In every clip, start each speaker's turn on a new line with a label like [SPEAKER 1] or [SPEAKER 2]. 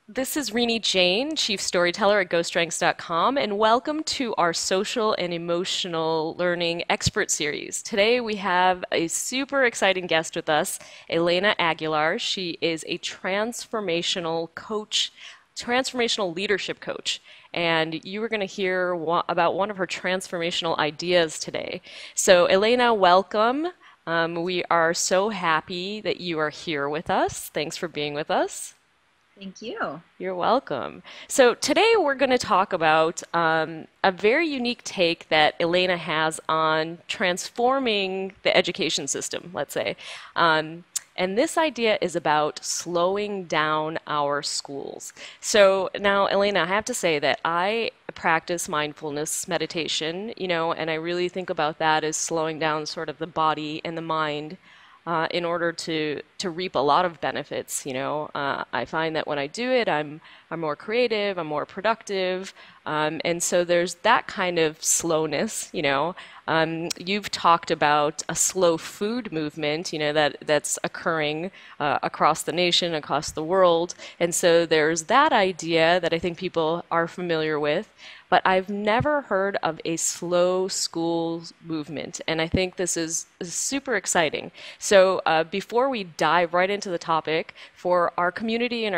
[SPEAKER 1] This is Renee Jain, Chief Storyteller at GoStrengths.com, and welcome to our Social and Emotional Learning Expert Series. Today we have a super exciting guest with us, Elena Aguilar. She is a transformational coach, transformational leadership coach, and you are going to hear about one of her transformational ideas today. So, Elena, welcome. We are so happy that you are here with us. Thanks for being with us.
[SPEAKER 2] Thank you.
[SPEAKER 1] You're welcome. So today we're going to talk about a very unique take that Elena has on transforming the education system, let's say. And this idea is about slowing down our schools. So now, Elena, I have to say that I practice mindfulness meditation, and I really think about that as slowing down sort of the body and the mind in order to reap a lot of benefits. I find that when I do it, I'm more creative, I'm more productive, and so there's that kind of slowness. You've talked about a slow food movement, that's occurring across the nation, across the world, and so there's that idea that I think people are familiar with. But I've never heard of a slow school movement, and I think this is super exciting. So before we dive right into the topic, for our community and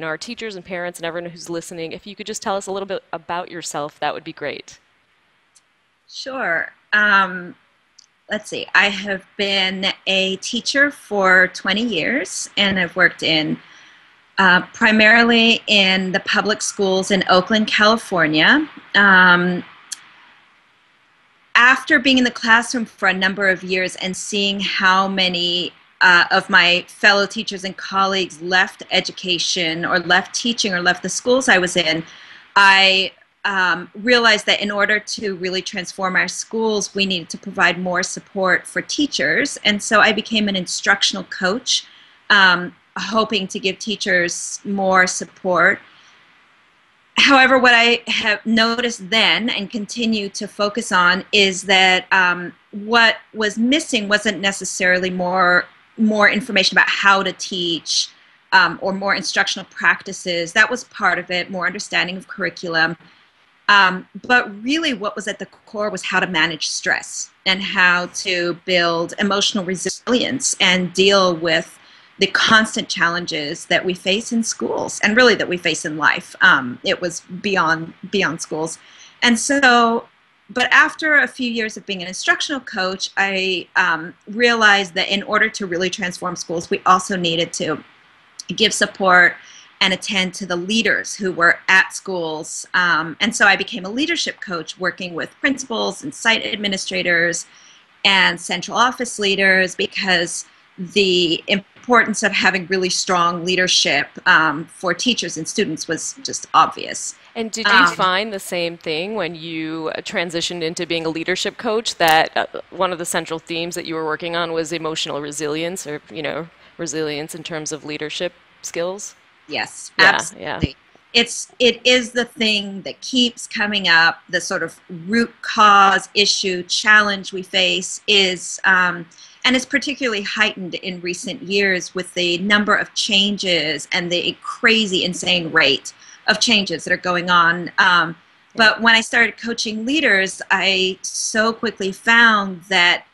[SPEAKER 1] our teachers and parents and everyone who's listening, if you could just tell us a little bit about yourself, that would be great.
[SPEAKER 2] Sure. Let's see. I have been a teacher for 20 years, and I've worked in primarily in the public schools in Oakland, California. After being in the classroom for a number of years and seeing how many of my fellow teachers and colleagues left education or left teaching or left the schools I was in, I realized that in order to really transform our schools, we needed to provide more support for teachers. And so I became an instructional coach, hoping to give teachers more support. However, what I have noticed then and continue to focus on is that what was missing wasn't necessarily more information about how to teach or more instructional practices. That was part of it, more understanding of curriculum. But really what was at the core was how to manage stress and how to build emotional resilience and deal with the constant challenges that we face in schools and really that we face in life. It was beyond schools. And so, but after a few years of being an instructional coach, I realized that in order to really transform schools, we also needed to give support and attend to the leaders who were at schools. And so I became a leadership coach working with principals and site administrators and central office leaders because the importance of having really strong leadership for teachers and students was just obvious.
[SPEAKER 1] And did you find the same thing when you transitioned into being a leadership coach, that one of the central themes that you were working on was emotional resilience, or, resilience in terms of leadership skills?
[SPEAKER 2] Yes,
[SPEAKER 1] Yeah, yeah.
[SPEAKER 2] absolutely. It is the thing that keeps coming up. The sort of root cause issue challenge we face is, and it's particularly heightened in recent years with the number of changes and the crazy, insane rate of changes that are going on. But when I started coaching leaders, I so quickly found that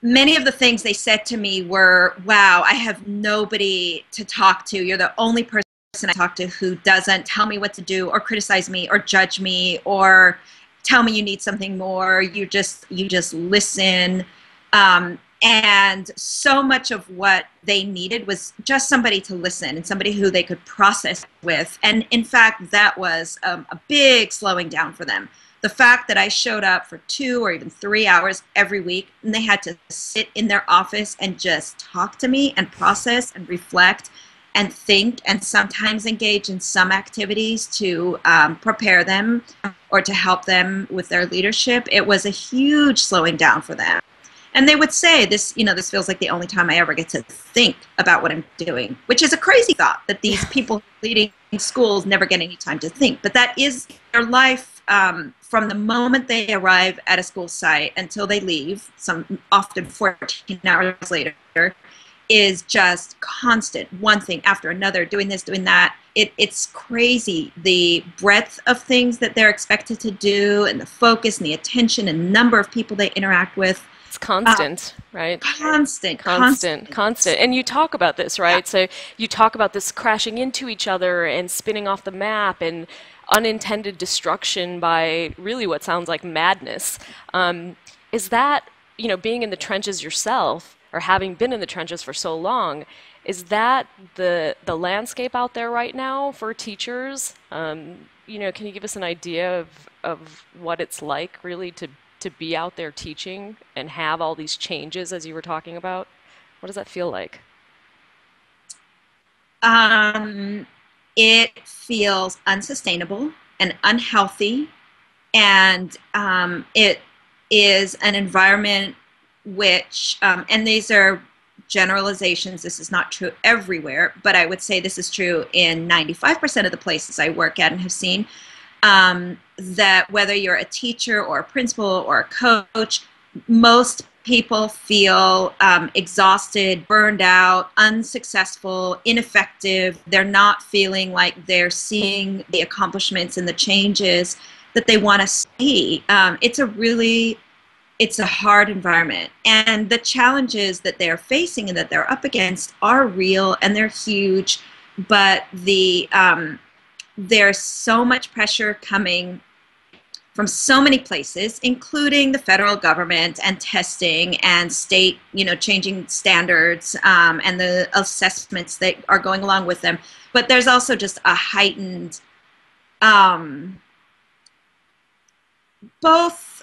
[SPEAKER 2] many of the things they said to me were, wow, I have nobody to talk to. You're the only person I talk to who doesn't tell me what to do or criticize me or judge me or tell me you need something more. You just listen. And so much of what they needed was just somebody to listen and somebody who they could process with. And in fact, that was a big slowing down for them. The fact that I showed up for 2 or even 3 hours every week and they had to sit in their office and just talk to me and process and reflect and think and sometimes engage in some activities to prepare them or to help them with their leadership, it was a huge slowing down for them. And they would say, this feels like the only time I ever get to think about what I'm doing, which is a crazy thought that these people leading schools never get any time to think. But that is their life from the moment they arrive at a school site until they leave, often 14 hours later, is just constant, one thing after another, doing this, doing that. it's crazy, the breadth of things that they're expected to do, and the focus and the attention and number of people they interact with.
[SPEAKER 1] It's
[SPEAKER 2] uh,
[SPEAKER 1] constant, right? Constant,
[SPEAKER 2] constant.
[SPEAKER 1] constant. And you talk about this,
[SPEAKER 2] Yeah.
[SPEAKER 1] right? So you talk about this crashing into each other and spinning off the map and unintended destruction by really what sounds like madness. Is that, being in the trenches yourself, or having been in the trenches for so long, is that the landscape out there right now for teachers? Can you give us an idea of what it's like really to be out there teaching and have all these changes as you were talking about? What does that feel like?
[SPEAKER 2] um, it feels unsustainable and unhealthy, and it is an environment which, and these are generalizations, this is not true everywhere, but I would say this is true in 95% of the places I work at and have seen, that whether you're a teacher or a principal or a coach, most people feel exhausted, burned out, unsuccessful, ineffective. They're not feeling like they're seeing the accomplishments and the changes that they want to see. It's a hard environment, and the challenges that they're facing and that they're up against are real and they're huge. But there's so much pressure coming from so many places, including the federal government and testing and state, changing standards, and the assessments that are going along with them. But there's also just a heightened, both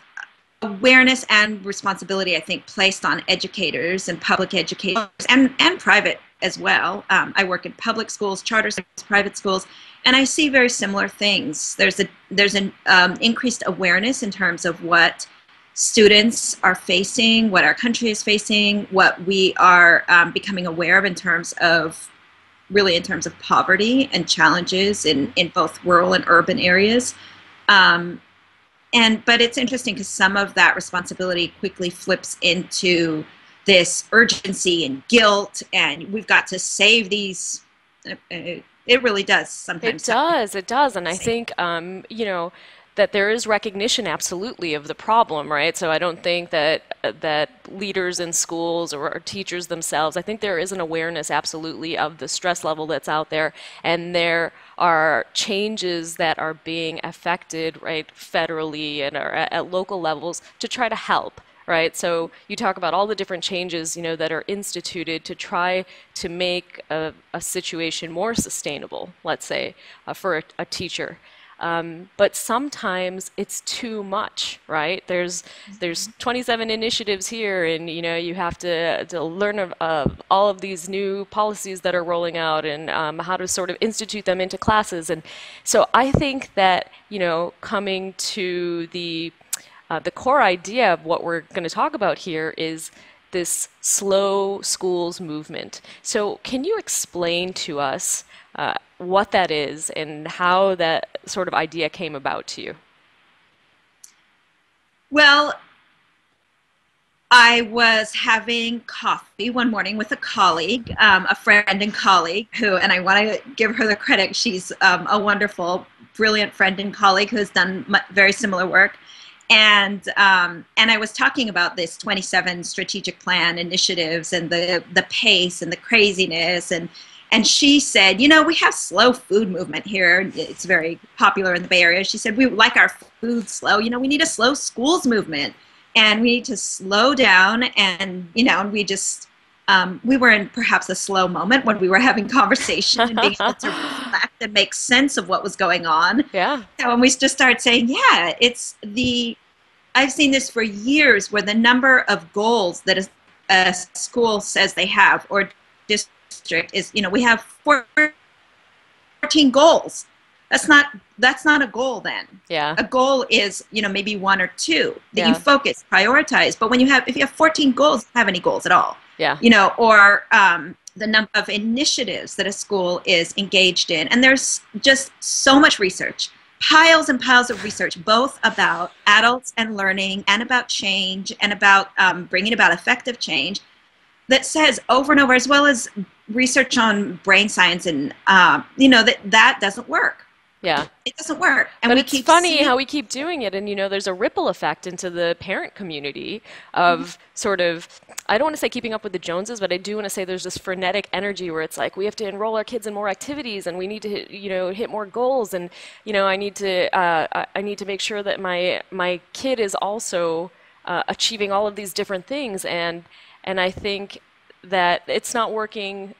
[SPEAKER 2] awareness and responsibility, I think, placed on educators and public educators, and private as well. I work in public schools, charter schools, private schools, and I see very similar things. There's an increased awareness in terms of what students are facing, what our country is facing, what we are becoming aware of in terms of poverty and challenges in both rural and urban areas. But it's interesting because some of that responsibility quickly flips into this urgency and guilt, and we've got to save these. It really does
[SPEAKER 1] It
[SPEAKER 2] sometimes.
[SPEAKER 1] does, it does. And I think, that there is recognition absolutely of the problem, right? So I don't think that leaders in schools or teachers themselves, I think there is an awareness absolutely of the stress level that's out there, and there are changes that are being affected, right, federally and or at local levels to try to help. Right, so you talk about all the different changes, that are instituted to try to make a situation more sustainable, let's say, for a teacher. But sometimes it's too much, right? There's 27 initiatives here, and you have to learn of all of these new policies that are rolling out, and how to sort of institute them into classes. And so I think that coming to the core idea of what we're going to talk about here is this slow schools movement. So, can you explain to us what that is and how that sort of idea came about to you?
[SPEAKER 2] Well, I was having coffee one morning with a colleague, a friend and colleague and I want to give her the credit. She's a wonderful, brilliant friend and colleague who has done very similar work. And I was talking about this 27 strategic plan initiatives and the pace and the craziness, and she said, we have slow food movement here. It's very popular in the Bay Area. She said, we like our food slow. We need a slow schools movement, and we need to slow down. And and we were in perhaps a slow moment when we were having conversation and being able to reflect and make sense of what was going on.
[SPEAKER 1] Yeah.
[SPEAKER 2] And we just started saying, yeah, I've seen this for years, where the number of goals that a school says they have, or district, is, we have 14 goals. That's not a goal then.
[SPEAKER 1] Yeah.
[SPEAKER 2] A goal is, maybe one or two that you
[SPEAKER 1] Yeah.
[SPEAKER 2] focus, prioritize. But if you have 14 goals, you don't have any goals at all.
[SPEAKER 1] Yeah.
[SPEAKER 2] Or the number of initiatives that a school is engaged in. And there's just so much research, piles and piles of research, both about adults and learning, and about change, and about bringing about effective change. that says over and over, as well as research on brain science, and that doesn't work.
[SPEAKER 1] Yeah.
[SPEAKER 2] It doesn't work, and
[SPEAKER 1] But
[SPEAKER 2] we
[SPEAKER 1] it's
[SPEAKER 2] keep
[SPEAKER 1] funny
[SPEAKER 2] seeing.
[SPEAKER 1] how we keep doing it, and there's a ripple effect into the parent community of sort of, I don't want to say keeping up with the Joneses, but I do want to say there's this frenetic energy where it's like we have to enroll our kids in more activities, and we need to hit, hit more goals, and I need to make sure that my kid is also achieving all of these different things, and I think that it's not working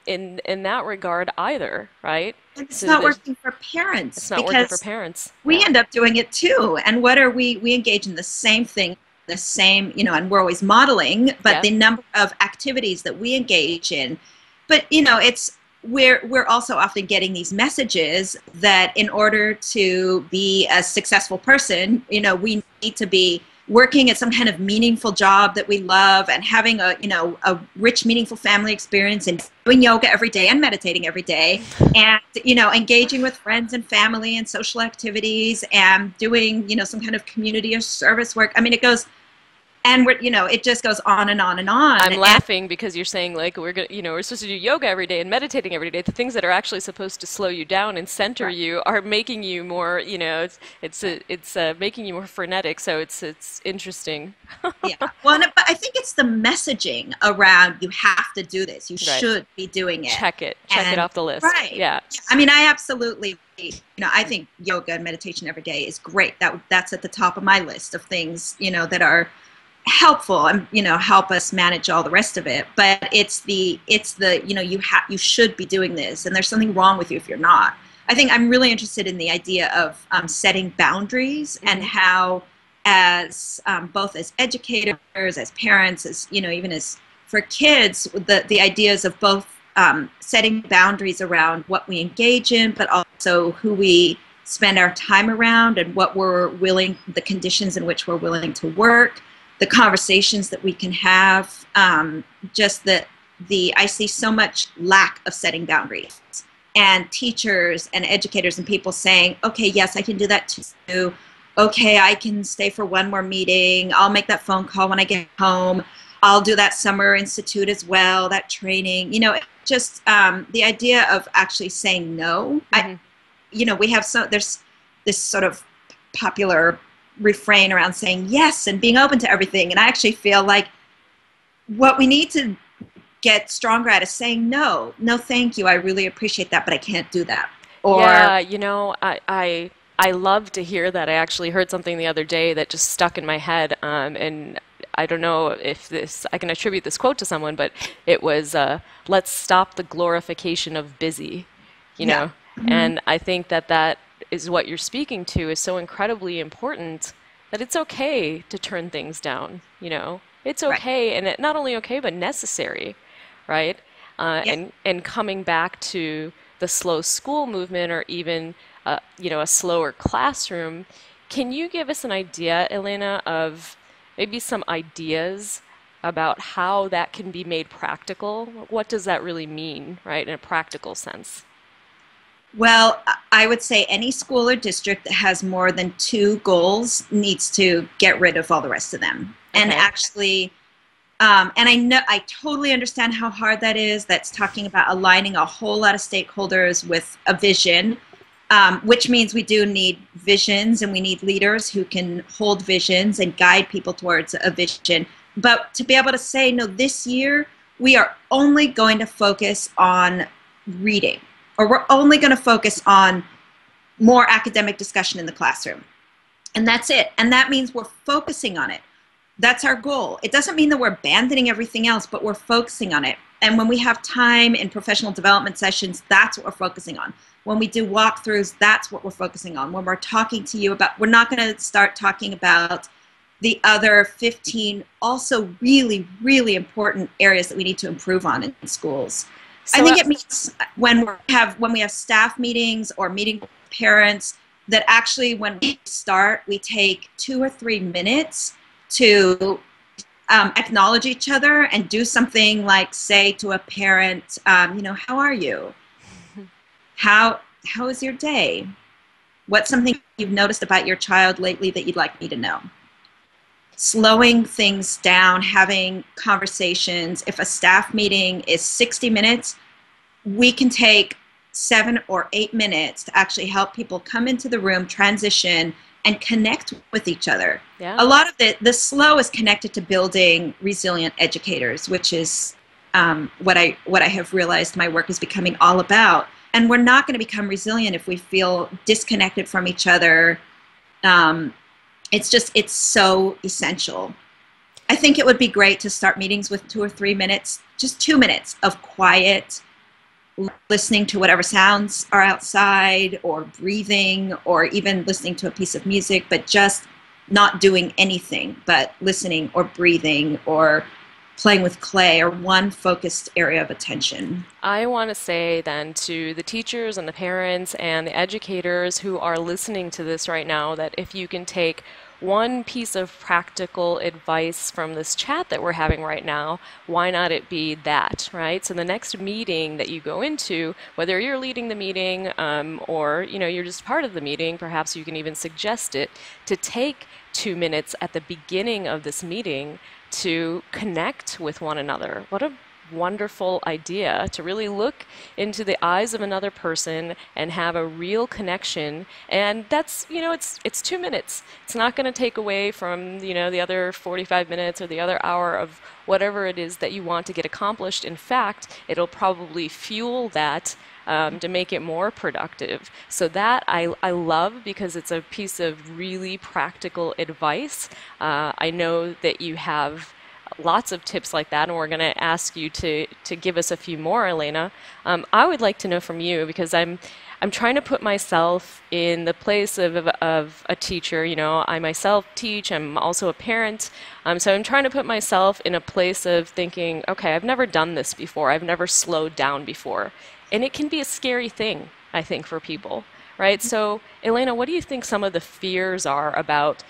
[SPEAKER 1] in that regard either, right?
[SPEAKER 2] And it's
[SPEAKER 1] So
[SPEAKER 2] not
[SPEAKER 1] there's
[SPEAKER 2] working for parents
[SPEAKER 1] it's not working for
[SPEAKER 2] because
[SPEAKER 1] parents.
[SPEAKER 2] we
[SPEAKER 1] Yeah.
[SPEAKER 2] end up doing it too. And what are we engage in the same thing, the same, and we're always modeling, but
[SPEAKER 1] Yeah.
[SPEAKER 2] the number of activities that we engage in, but it's we're also often getting these messages that in order to be a successful person, we need to be working at some kind of meaningful job that we love, and having a rich, meaningful family experience, and doing yoga every day and meditating every day, and engaging with friends and family and social activities, and doing some kind of community or service work. I mean, it goes, and it just goes on and on and on.
[SPEAKER 1] I'm
[SPEAKER 2] And
[SPEAKER 1] laughing because you're saying like we're supposed to do yoga every day and meditating every day. The things that are actually supposed to slow you down and center
[SPEAKER 2] right.
[SPEAKER 1] you are making you more, it's making you more frenetic. So it's interesting.
[SPEAKER 2] Yeah. Well, but I think it's the messaging around, you have to do this. You
[SPEAKER 1] Right.
[SPEAKER 2] should be doing it.
[SPEAKER 1] Check it. Check it
[SPEAKER 2] And
[SPEAKER 1] off the list.
[SPEAKER 2] right.
[SPEAKER 1] Yeah.
[SPEAKER 2] Yeah. I mean, I absolutely, I think yoga and meditation every day is great. That's at the top of my list of things, that are helpful, and help us manage all the rest of it. But it's the you should be doing this, and there's something wrong with you if you're not. I think I'm really interested in the idea of setting boundaries, and
[SPEAKER 1] Hmm.
[SPEAKER 2] how, as both as educators, as parents, as even as for kids, the ideas of both setting boundaries around what we engage in, but also who we spend our time around, and the conditions in which we're willing to work, the conversations that we can have. Just I see so much lack of setting boundaries, and teachers and educators and people saying, okay, yes, I can do that too. Okay, I can stay for one more meeting. I'll make that phone call when I get home. I'll do that summer institute as well, that training. Just the idea of actually saying no.
[SPEAKER 1] Hmm.
[SPEAKER 2] We have there's this sort of popular refrain around saying yes and being open to everything. And I actually feel like what we need to get stronger at is saying no. No, thank you. I really appreciate that, but I can't do that. Or
[SPEAKER 1] Yeah, I love to hear that. I actually heard something the other day that just stuck in my head, and I don't know if this I can attribute this quote to someone, but it was, "Let's stop the glorification of busy," you
[SPEAKER 2] yeah.
[SPEAKER 1] know.
[SPEAKER 2] Hmm.
[SPEAKER 1] And I think that that is what you're speaking to is so incredibly important that it's okay to turn things down, It's
[SPEAKER 2] Right.
[SPEAKER 1] okay, and not only okay, but necessary, right?
[SPEAKER 2] Yeah.
[SPEAKER 1] And coming back to the slow school movement, or even a slower classroom, can you give us an idea, Elena, of maybe some ideas about how that can be made practical? What does that really mean, right, in a practical sense?
[SPEAKER 2] Well, I would say any school or district that has more than two goals needs to get rid of all the rest of them. And
[SPEAKER 1] Okay.
[SPEAKER 2] actually, and I totally understand how hard that is. That's talking about aligning a whole lot of stakeholders with a vision, which means we do need visions, and we need leaders who can hold visions and guide people towards a vision. But to be able to say, no, this year we are only going to focus on reading, or we're only going to focus on more academic discussion in the classroom. And that's it. And that means we're focusing on it. That's our goal. It doesn't mean that we're abandoning everything else, but we're focusing on it. And when we have time in professional development sessions, that's what we're focusing on. When we do walkthroughs, that's what we're focusing on. When we're talking to you about, we're not going to start talking about the other 15 also really, really important areas that we need to improve on in schools. I
[SPEAKER 1] So,
[SPEAKER 2] think it means when we have staff meetings or meeting with parents, that actually when we start, we take 2 or 3 minutes to acknowledge each other and do something like say to a parent, how are you? How is your day? What's something you've noticed about your child lately that you'd like me to know? slowing things down, having conversations. If a staff meeting is 60 minutes, we can take 7 or 8 minutes to actually help people come into the room, transition, and connect with each other.
[SPEAKER 1] Yeah.
[SPEAKER 2] A lot of the slow is connected to building resilient educators, which is what I have realized my work is becoming all about. And we're not going to become resilient if we feel disconnected from each other. It's so essential. I think it would be great to start meetings with 2 or 3 minutes, just 2 minutes of quiet, listening to whatever sounds are outside, or breathing, or even listening to a piece of music, but just not doing anything but listening or breathing or playing with clay, or one focused area of attention.
[SPEAKER 1] I want to say then to the teachers and the parents and the educators who are listening to this right now that if you can take one piece of practical advice from this chat that we're having right now, why not it be that, right? So the next meeting that you go into, whether you're leading the meeting or you're just part of the meeting, perhaps you can even suggest it to take 2 minutes at the beginning of this meeting to connect with one another. What a wonderful idea to really look into the eyes of another person and have a real connection. And that's, it's 2 minutes. It's not going to take away from, the other 45 minutes or the other hour of whatever it is that you want to get accomplished. In fact, it'll probably fuel that to make it more productive. So that I love because it's a piece of really practical advice. I know that you have lots of tips like that, and we're going to ask you to give us a few more, Elena. I would like to know from you because I'm trying to put myself in the place of a teacher. I myself teach. I'm also a parent. So I'm trying to put myself in a place of thinking, okay, I've never done this before. I've never slowed down before. And it can be a scary thing, I think, for people, right? So, Elena, what do you think some of the fears are about,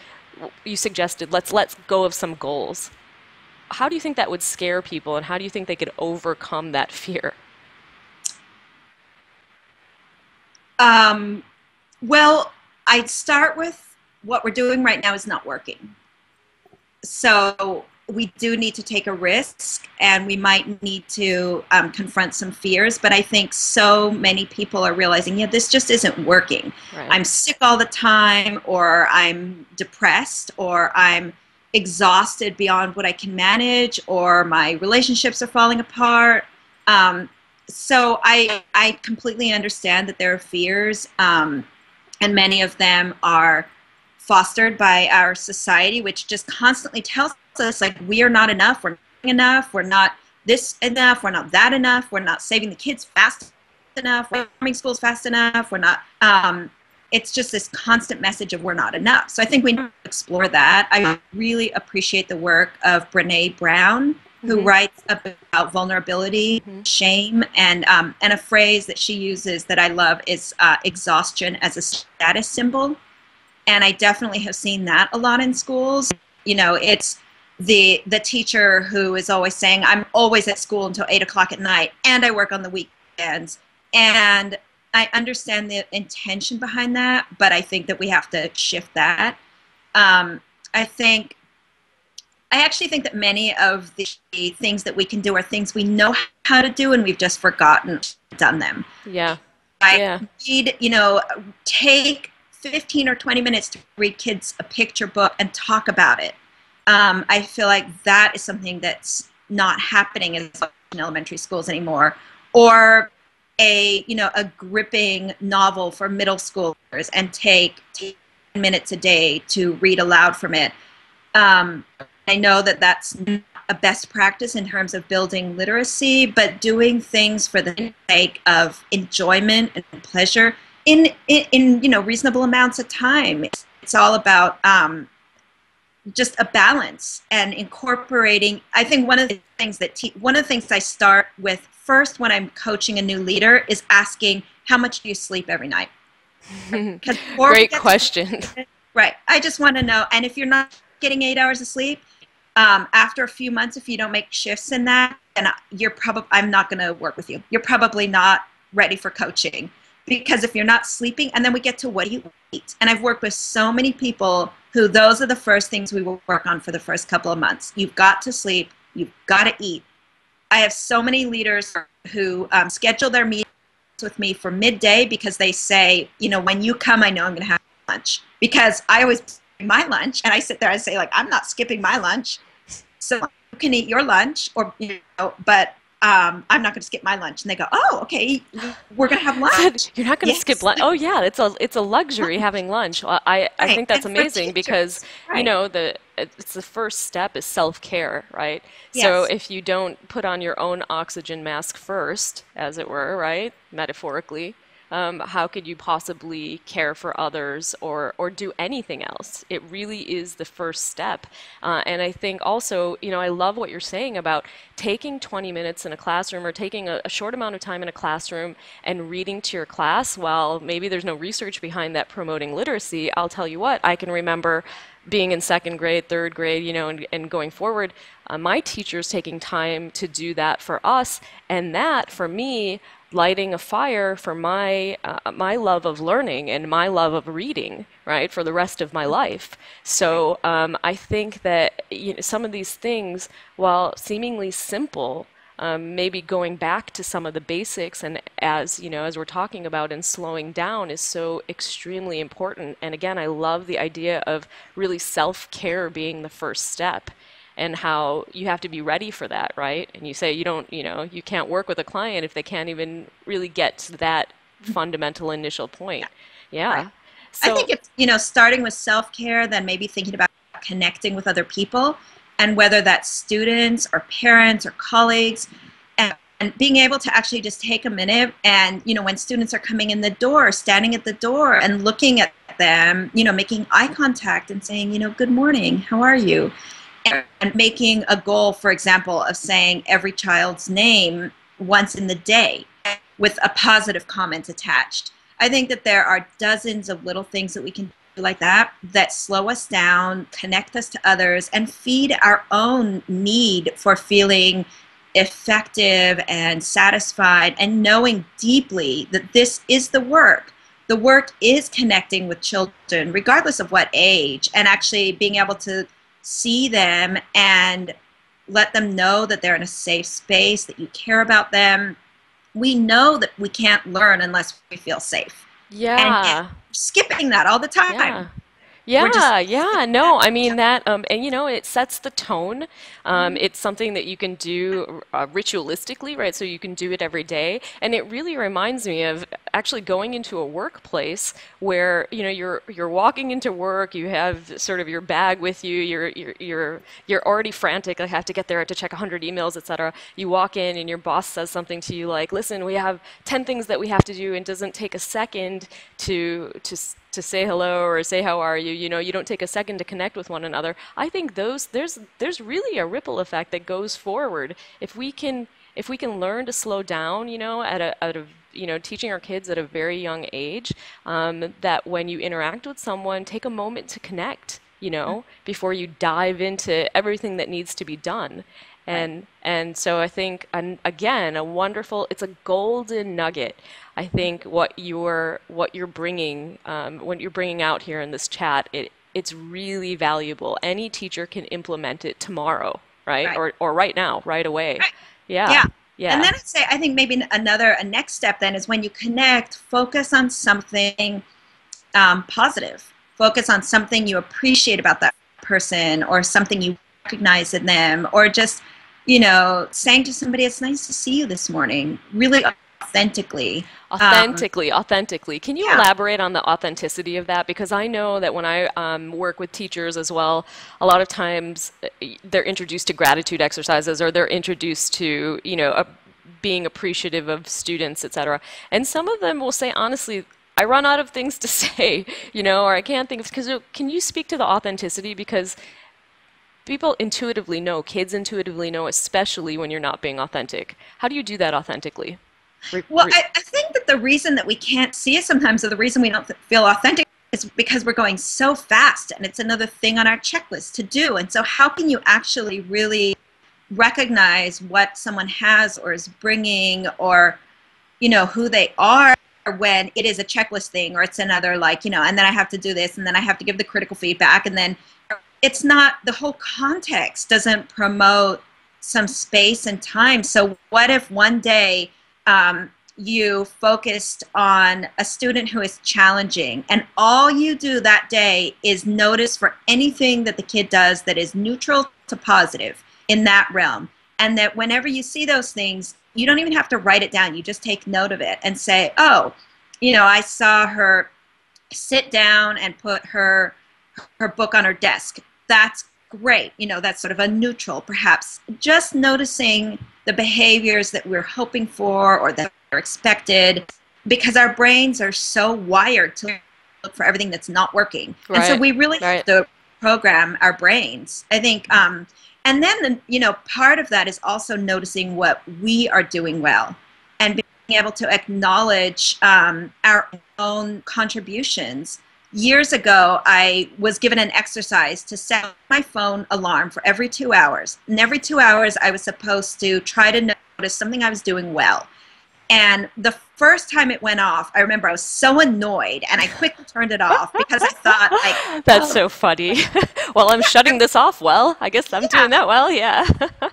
[SPEAKER 1] you suggested, let's let go of some goals. How do you think that would scare people, and how do you think they could overcome that fear?
[SPEAKER 2] Um, well, I'd start with what we're doing right now is not working. So we do need to take a risk, and we might need to confront some fears. But I think so many people are realizing, yeah, this just isn't working.
[SPEAKER 1] Right.
[SPEAKER 2] I'm sick all the time, or I'm depressed, or I'm exhausted beyond what I can manage, or my relationships are falling apart. So I completely understand that there are fears, and many of them are fostered by our society, which just constantly tells us, like, we are not enough, we're not enough, we're not this enough, we're not that enough, we're not saving the kids fast enough, we're not forming schools fast enough, we're not, it's just this constant message of we're not enough. So I think we need to explore that. I really appreciate the work of Brene Brown, who writes about vulnerability, shame, and a phrase that she uses that I love is exhaustion as a status symbol. And I definitely have seen that a lot in schools. It's the teacher who is always saying, I'm always at school until 8 o'clock at night, and I work on the weekends. And I understand the intention behind that, but I think that we have to shift that. I actually think that many of the things that we can do are things we know how to do, and we've just forgotten done them.
[SPEAKER 1] Yeah.
[SPEAKER 2] I need, take 15 or 20 minutes to read kids a picture book and talk about it. I feel like that is something that's not happening in elementary schools anymore. Or a gripping novel for middle schoolers and take 10 minutes a day to read aloud from it. I know that that's not a best practice in terms of building literacy, but doing things for the sake of enjoyment and pleasure in reasonable amounts of time. It's all about just a balance and incorporating. I think one of the things I start with first when I'm coaching a new leader is asking, how much do you sleep every night?
[SPEAKER 1] Great question.
[SPEAKER 2] Right. I just want to know. And if you're not getting 8 hours of sleep, after a few months, if you don't make shifts in that, then I'm not going to work with you. You're probably not ready for coaching. because if you're not sleeping, and then we get to what do you eat. And I've worked with so many people who those are the first things we will work on for the first couple of months. You've got to sleep. You've got to eat. I have so many leaders who schedule their meetings with me for midday because they say, you know, when you come, I know I'm going to have lunch, because I always bring my lunch and I sit there and say, like, I'm not skipping my lunch. So you can eat your lunch, or, you know, but I'm not going to skip my lunch. And they go, oh, okay, we're going to have lunch.
[SPEAKER 1] You're not going to skip
[SPEAKER 2] Yes.
[SPEAKER 1] lunch. Oh yeah, it's a luxury having lunch. Well, I
[SPEAKER 2] Right.
[SPEAKER 1] think that's
[SPEAKER 2] And for
[SPEAKER 1] amazing because
[SPEAKER 2] teachers,
[SPEAKER 1] you
[SPEAKER 2] right.
[SPEAKER 1] know it's the first step is self-care, right? So
[SPEAKER 2] Yes.
[SPEAKER 1] if you don't put on your own oxygen mask first, as it were, right, metaphorically, how could you possibly care for others or do anything else? It really is the first step. And I think also, you know, I love what you're saying about taking 20 minutes in a classroom or taking a short amount of time in a classroom and reading to your class. While maybe there's no research behind that promoting literacy, I'll tell you what, I can remember being in second grade, third grade, you know, and going forward, my teachers taking time to do that for us, and that for me lighting a fire for my love of learning and my love of reading, right, for the rest of my life.
[SPEAKER 2] Right.
[SPEAKER 1] So I think that you know, some of these things, while seemingly simple, maybe going back to some of the basics and as you know as we're talking about and slowing down is so extremely important. And again, I love the idea of really self-care being the first step and how you have to be ready for that, right? And you say you don't, you know, you can't work with a client if they can't even really get to that fundamental initial point.
[SPEAKER 2] Yeah. Right.
[SPEAKER 1] Yeah.
[SPEAKER 2] I
[SPEAKER 1] So
[SPEAKER 2] think it's, you know, starting with self-care, then maybe thinking about connecting with other people, and whether that's students or parents or colleagues, and being able to actually just take a minute and, you know, when students are coming in the door, standing at the door and looking at them, you know, making eye contact and saying, you know, good morning, how are you? And making a goal, for example, of saying every child's name once in the day with a positive comment attached. I think that there are dozens of little things that we can do like that that slow us down, connect us to others, and feed our own need for feeling effective and satisfied, and knowing deeply that this is the work. The work is connecting with children, regardless of what age, and actually being able to see them and let them know that they're in a safe space, that you care about them. We know that we can't learn unless we feel safe. And yet,
[SPEAKER 1] yeah,
[SPEAKER 2] skipping that all the
[SPEAKER 1] yeah.
[SPEAKER 2] time. We're just
[SPEAKER 1] Yeah, yeah,
[SPEAKER 2] skipping that.
[SPEAKER 1] no, I mean
[SPEAKER 2] Yeah.
[SPEAKER 1] that, and you know, it sets the tone. It's something that you can do ritualistically, right? So you can do it every day, and it really reminds me of actually going into a workplace where you know you're walking into work, you have sort of your bag with you, you're already frantic. I have to get there, I have to check 100 emails, etc. You walk in, and your boss says something to you like, "Listen, we have 10 things that we have to do," and doesn't take a second to say hello or say how are you. You know, you don't take a second to connect with one another. I think there's really a ripple effect that goes forward if we can learn to slow down, you know, at a you know, teaching our kids at a very young age, that when you interact with someone, take a moment to connect, you know, before you dive into everything that needs to be done.
[SPEAKER 2] Right.
[SPEAKER 1] And so I think again a wonderful, it's a golden nugget. I think what you're bringing what you're bringing out here in this chat, it's really valuable. Any teacher can implement it tomorrow, right?
[SPEAKER 2] Right.
[SPEAKER 1] Or right now, right away.
[SPEAKER 2] Right.
[SPEAKER 1] Yeah,
[SPEAKER 2] Yeah. And
[SPEAKER 1] yeah,
[SPEAKER 2] then I'd say, I think maybe a next step then is when you connect, focus on something positive. Focus on something you appreciate about that person, or something you recognize in them, or just, you know, saying to somebody, it's nice to see you this morning, really authentically.
[SPEAKER 1] authentically. Can you
[SPEAKER 2] Yeah.
[SPEAKER 1] elaborate on the authenticity of that? Because I know that when I work with teachers as well, a lot of times they're introduced to gratitude exercises or they're introduced to, you know, being appreciative of students, etc. And some of them will say, honestly, I run out of things to say, you know, or I can't think of, because can you speak to the authenticity? Because people intuitively know, kids intuitively know, especially when you're not being authentic. How do you do that authentically? Re-
[SPEAKER 2] Well,
[SPEAKER 1] re-
[SPEAKER 2] I think that the reason that we can't see it sometimes, or the reason we don't feel authentic, is because we're going so fast, and it's another thing on our checklist to do. And so, how can you actually really recognize what someone has or is bringing, or, you know, who they are, when it is a checklist thing, or it's another, like, and then I have to do this, and then I have to give the critical feedback, and then it's not, the whole context doesn't promote some space and time. So what if one day you focused on a student who is challenging, and all you do that day is notice for anything that the kid does that is neutral to positive in that realm, and that whenever you see those things, you don't even have to write it down. You just take note of it and say, oh, I saw her sit down and put her book on her desk. That's great. That's sort of a neutral, perhaps. Just noticing the behaviors that we're hoping for or that are expected, because our brains are so wired to look for everything that's not working.
[SPEAKER 1] Right.
[SPEAKER 2] And so we really
[SPEAKER 1] Right.
[SPEAKER 2] have to program our brains, I think. And then, part of that is also noticing what we are doing well and being able to acknowledge our own contributions. Years ago, I was given an exercise to set my phone alarm for every 2 hours. And every 2 hours, I was supposed to try to notice something I was doing well. And the first time it went off, I remember I was so annoyed, and I quickly turned it off because I thought, like,
[SPEAKER 1] That's so funny. Well, I'm shutting this off well. I guess I'm doing that well, yeah.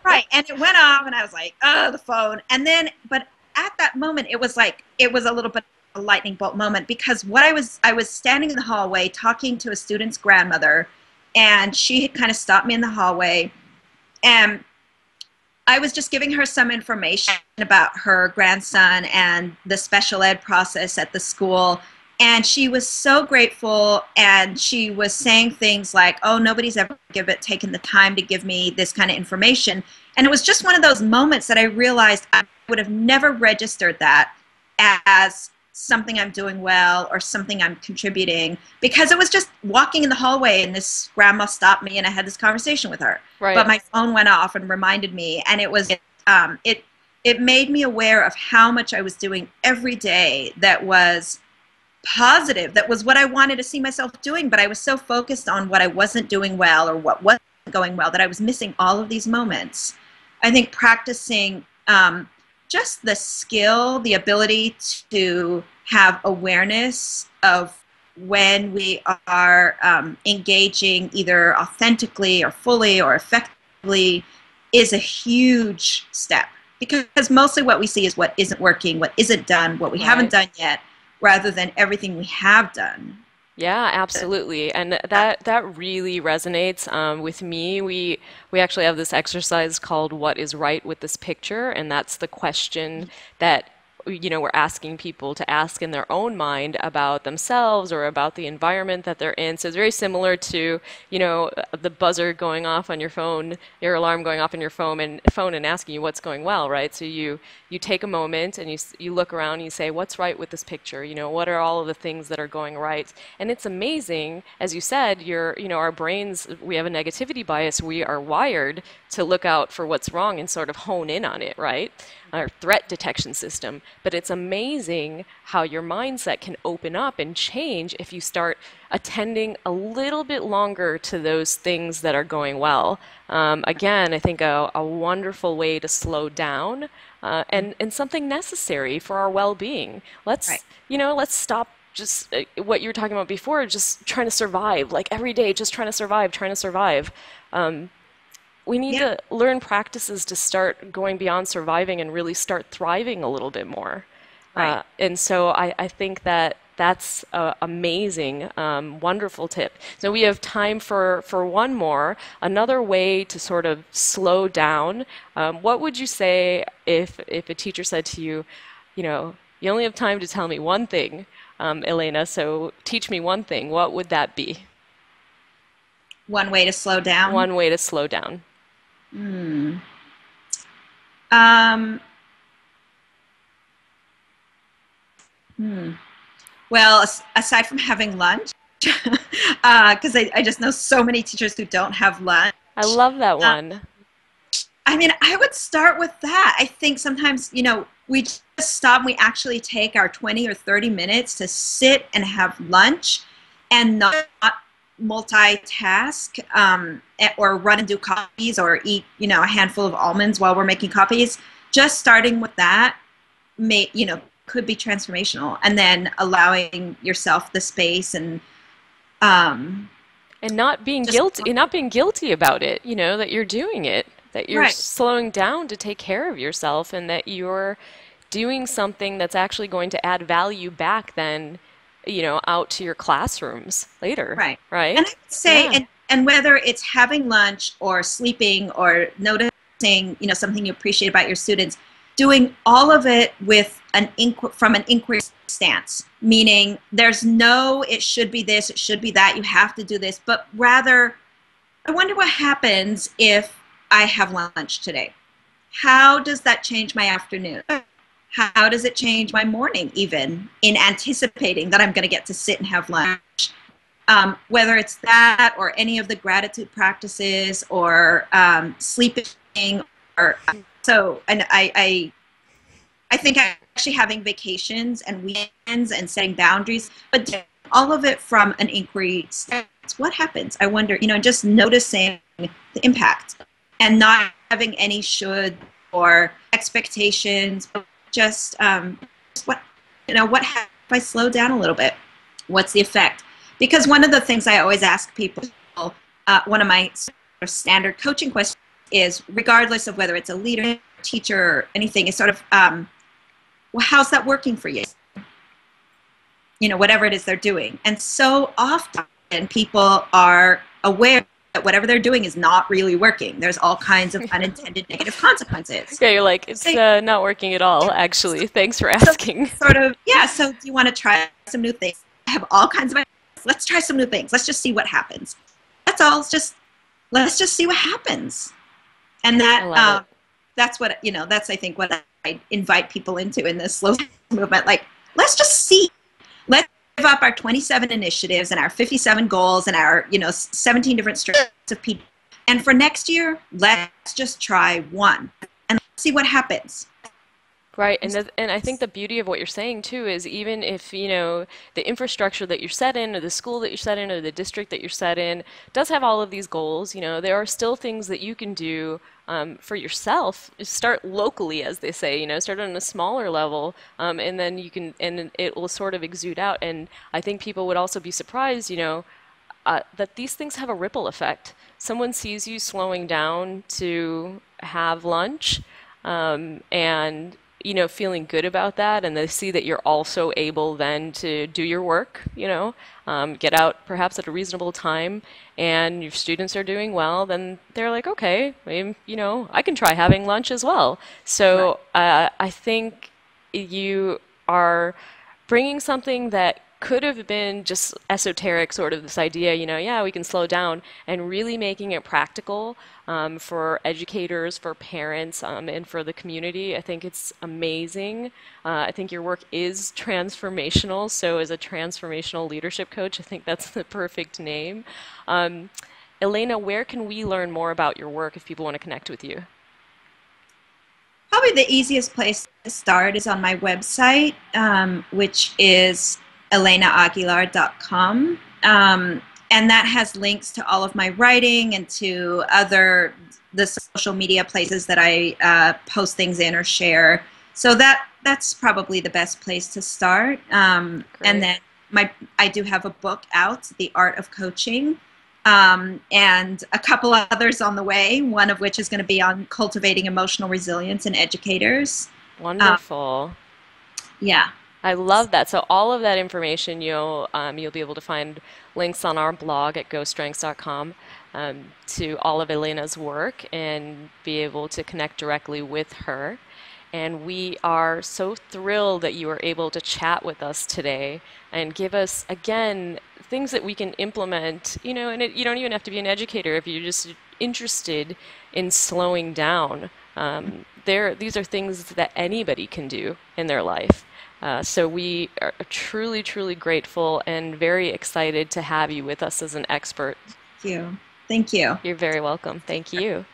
[SPEAKER 2] right. And it went off, and I was like, oh, the phone. And then, but at that moment, it was a little bit of a lightning bolt moment, because I was standing in the hallway talking to a student's grandmother, and she had kind of stopped me in the hallway, and I was just giving her some information about her grandson and the special ed process at the school. And she was so grateful, and she was saying things like, oh, nobody's ever taken the time to give me this kind of information. And it was just one of those moments that I realized I would have never registered that as something I'm doing well or something I'm contributing, because it was just walking in the hallway, and this grandma stopped me, and I had this conversation with her.
[SPEAKER 1] Right.
[SPEAKER 2] But my phone went off and reminded me, and it made me aware of how much I was doing every day that was positive, that was what I wanted to see myself doing, but I was so focused on what I wasn't doing well or what wasn't going well that I was missing all of these moments. I think practicing just the skill, the ability to have awareness of when we are engaging either authentically or fully or effectively is a huge step, because mostly what we see is what isn't working, what isn't done, what we haven't done yet, rather than everything we have done.
[SPEAKER 1] Yeah, absolutely. And that really resonates with me. We actually have this exercise called "What is right with this picture?" And that's the question that we're asking people to ask in their own mind about themselves or about the environment that they're in. So it's very similar to, the buzzer going off on your phone, your alarm going off on your phone and asking you what's going well, right? So you take a moment and you look around and you say, what's right with this picture? What are all of the things that are going right? And it's amazing, as you said, our brains, we have a negativity bias. We are wired to look out for what's wrong and sort of hone in on it, right? Our threat detection system. But it's amazing how your mindset can open up and change if you start attending a little bit longer to those things that are going well. Again, I think a wonderful way to slow down and something necessary for our well-being. Let's stop just what you were talking about before, just trying to survive, like every day, just trying to survive. We need to learn practices to start going beyond surviving and really start thriving a little bit more.
[SPEAKER 2] Right.
[SPEAKER 1] And so I think that's an amazing, wonderful tip. So we have time for one more. Another way to sort of slow down. What would you say if a teacher said to you, you only have time to tell me one thing, Elena, so teach me one thing. What would that be?
[SPEAKER 2] One way to slow down?
[SPEAKER 1] One way to slow down.
[SPEAKER 2] Well, aside from having lunch, because I just know so many teachers who don't have lunch.
[SPEAKER 1] I love that one.
[SPEAKER 2] I mean, I would start with that. I think sometimes, we just stop and we actually take our 20 or 30 minutes to sit and have lunch and not multitask or run and do copies or eat, a handful of almonds while we're making copies. Just starting with that, could be transformational, and then allowing yourself the space and um,
[SPEAKER 1] And not being
[SPEAKER 2] just
[SPEAKER 1] guilty about it, that you're doing it, that you're
[SPEAKER 2] right,
[SPEAKER 1] slowing down to take care of yourself and that you're doing something that's actually going to add value back then, out to your classrooms later,
[SPEAKER 2] right. And I
[SPEAKER 1] right?
[SPEAKER 2] would say,
[SPEAKER 1] Yeah.
[SPEAKER 2] and whether it's having lunch or sleeping or noticing, something you appreciate about your students, doing all of it with from an inquiry stance, meaning there's no, it should be this, it should be that, you have to do this, but rather, I wonder what happens if I have lunch today. How does that change my afternoon? How does it change my morning, even in anticipating that I'm going to get to sit and have lunch? Whether it's that or any of the gratitude practices or sleeping, or so, and I think actually having vacations and weekends and setting boundaries, but all of it from an inquiry stance. What happens? I wonder, just noticing the impact and not having any should or expectations, but just what happens if I slow down a little bit? What's the effect? Because one of the things I always ask people, one of my standard coaching questions is, regardless of whether it's a leader, teacher, or anything, is sort of, well, how's that working for you? Whatever it is they're doing. And so often people are aware that whatever they're doing is not really working. There's all kinds of unintended negative consequences.
[SPEAKER 1] Yeah, you're like, it's
[SPEAKER 2] So,
[SPEAKER 1] not working at all, actually. Thanks for
[SPEAKER 2] so
[SPEAKER 1] asking.
[SPEAKER 2] sort of, yeah. So do you want to try some new things? I have all kinds of ideas. Let's try some new things. Let's just see what happens. That's all. Let's just see what happens. And
[SPEAKER 1] I love it.
[SPEAKER 2] that's what, that's, I think, what I invite people into in this slow movement. Like, let's just see. Let's give up our 27 initiatives and our 57 goals and our, 17 different strengths of people. And for next year, let's just try one and see what happens.
[SPEAKER 1] Right, and I think the beauty of what you're saying too is even if, the infrastructure that you're set in, or the school that you're set in, or the district that you're set in does have all of these goals, there are still things that you can do for yourself. Start locally, as they say, start on a smaller level, and then and it will sort of exude out. And I think people would also be surprised, that these things have a ripple effect. Someone sees you slowing down to have lunch, and feeling good about that, and they see that you're also able then to do your work, get out perhaps at a reasonable time, and your students are doing well, then they're like, okay, maybe, I can try having lunch as well.
[SPEAKER 2] Right.
[SPEAKER 1] So I think you are bringing something that could have been just esoteric, sort of this idea, yeah, we can slow down, and really making it practical for educators, for parents, and for the community. I think it's amazing. I think your work is transformational. So, as a transformational leadership coach, I think that's the perfect name. Um, Elena, where can we learn more about your work if people want to connect with you?
[SPEAKER 2] Probably the easiest place to start is on my website, which is ElenaAguilar.com. And that has links to all of my writing and to the social media places that I post things in or share. So that's probably the best place to start. And
[SPEAKER 1] Great.
[SPEAKER 2] then I do have a book out, The Art of Coaching, and a couple others on the way, one of which is going to be on cultivating emotional resilience in educators. Um,
[SPEAKER 1] Wonderful.
[SPEAKER 2] yeah.
[SPEAKER 1] I love that. So all of that information you'll be able to find links on our blog at GoStrengths.com, to all of Elena's work and be able to connect directly with her. And we are so thrilled that you were able to chat with us today and give us, again, things that we can implement, and you don't even have to be an educator if you're just interested in slowing down. These are things that anybody can do in their life. So we are truly, truly grateful and very excited to have you with us as an expert.
[SPEAKER 2] Thank you. Thank you.
[SPEAKER 1] You're very welcome. Thank you.